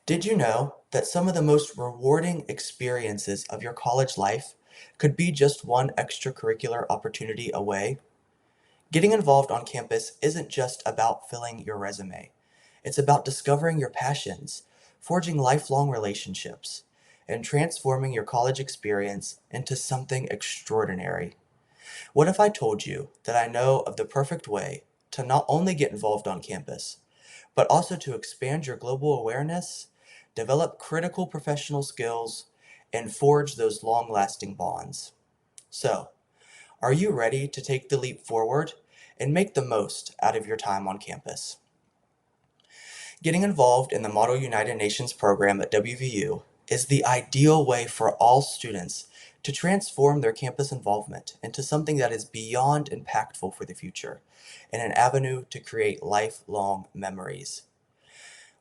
Did you know that some of the most rewarding experiences of your college life could be just one extracurricular opportunity away? Getting involved on campus isn't just about filling your resume. It's about discovering your passions, forging lifelong relationships, and transforming your college experience into something extraordinary. What if I told you that I know of the perfect way to not only get involved on campus, but also to expand your global awareness, develop critical professional skills, and forge those long lasting bonds? So, are you ready to take the leap forward and make the most out of your time on campus? Getting involved in the Model United Nations program at WVU is the ideal way for all students to transform their campus involvement into something that is beyond impactful for the future and an avenue to create lifelong memories.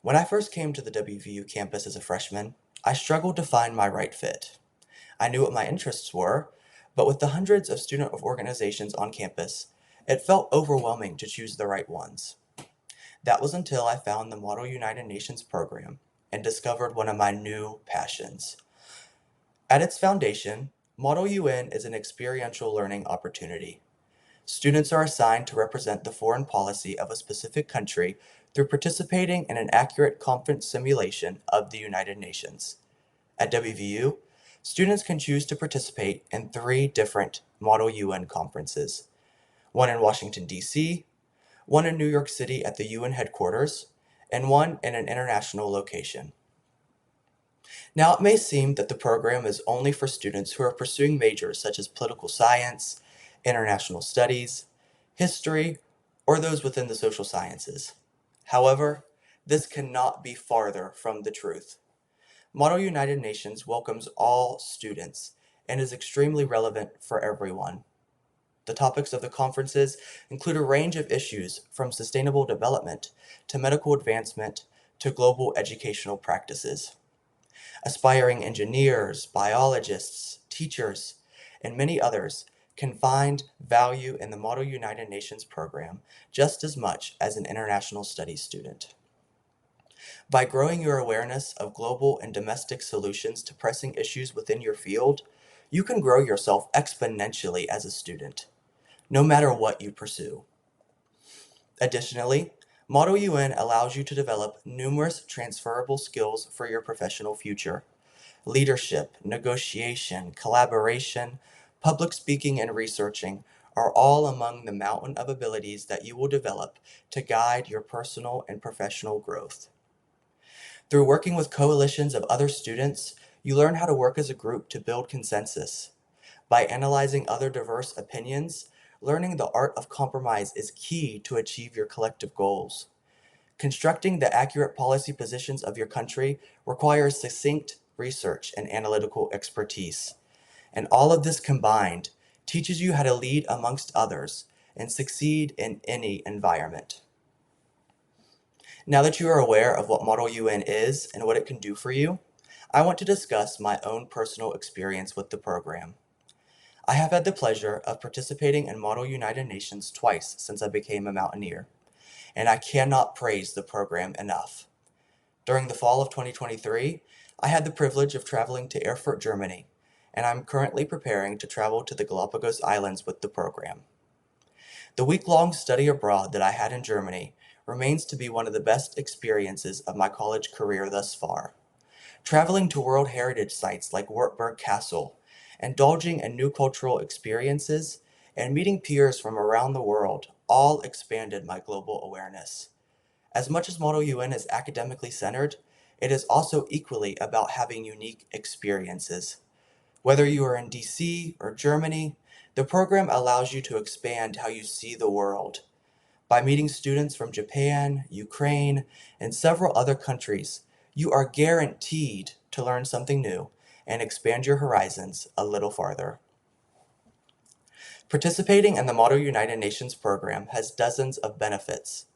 When I first came to the WVU campus as a freshman, I struggled to find my right fit. I knew what my interests were, but with the hundreds of student organizations on campus, it felt overwhelming to choose the right ones. That was until I found the Model United Nations program and discovered one of my new passions. At its foundation, Model UN is an experiential learning opportunity. Students are assigned to represent the foreign policy of a specific country through participating in an accurate conference simulation of the United Nations. At WVU, students can choose to participate in three different Model UN conferences: one in Washington, D.C., one in New York City at the UN headquarters, and one in an international location. Now, it may seem that the program is only for students who are pursuing majors such as political science, international studies, history, or those within the social sciences. However, this cannot be farther from the truth. Model United Nations welcomes all students and is extremely relevant for everyone. The topics of the conferences include a range of issues from sustainable development to medical advancement to global educational practices. Aspiring engineers, biologists, teachers, and many others can find value in the Model United Nations program just as much as an international studies student. By growing your awareness of global and domestic solutions to pressing issues within your field, you can grow yourself exponentially as a student, no matter what you pursue. Additionally, Model UN allows you to develop numerous transferable skills for your professional future. Leadership, negotiation, collaboration, public speaking, and researching are all among the mountain of abilities that you will develop to guide your personal and professional growth. Through working with coalitions of other students, you learn how to work as a group to build consensus. By analyzing other diverse opinions, learning the art of compromise is key to achieve your collective goals. Constructing the accurate policy positions of your country requires succinct research and analytical expertise. And all of this combined teaches you how to lead amongst others and succeed in any environment. Now that you are aware of what Model UN is and what it can do for you, I want to discuss my own personal experience with the program. I have had the pleasure of participating in Model United Nations twice since I became a mountaineer, and I cannot praise the program enough. During the fall of 2023, I had the privilege of traveling to Erfurt, Germany, and I'm currently preparing to travel to the Galapagos Islands with the program. The week-long study abroad that I had in Germany remains to be one of the best experiences of my college career thus far. Traveling to World Heritage sites like Wartburg Castle, indulging in new cultural experiences, and meeting peers from around the world all expanded my global awareness. As much as Model UN is academically centered, it is also equally about having unique experiences. Whether you are in DC or Germany, the program allows you to expand how you see the world. By meeting students from Japan, Ukraine, and several other countries, you are guaranteed to learn something new and expand your horizons a little farther. Participating in the Model United Nations program has dozens of benefits.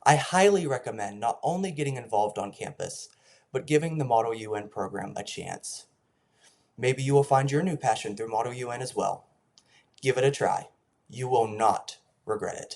I highly recommend not only getting involved on campus, but giving the Model UN program a chance. Maybe you will find your new passion through Model UN as well. Give it a try. You will not regret it.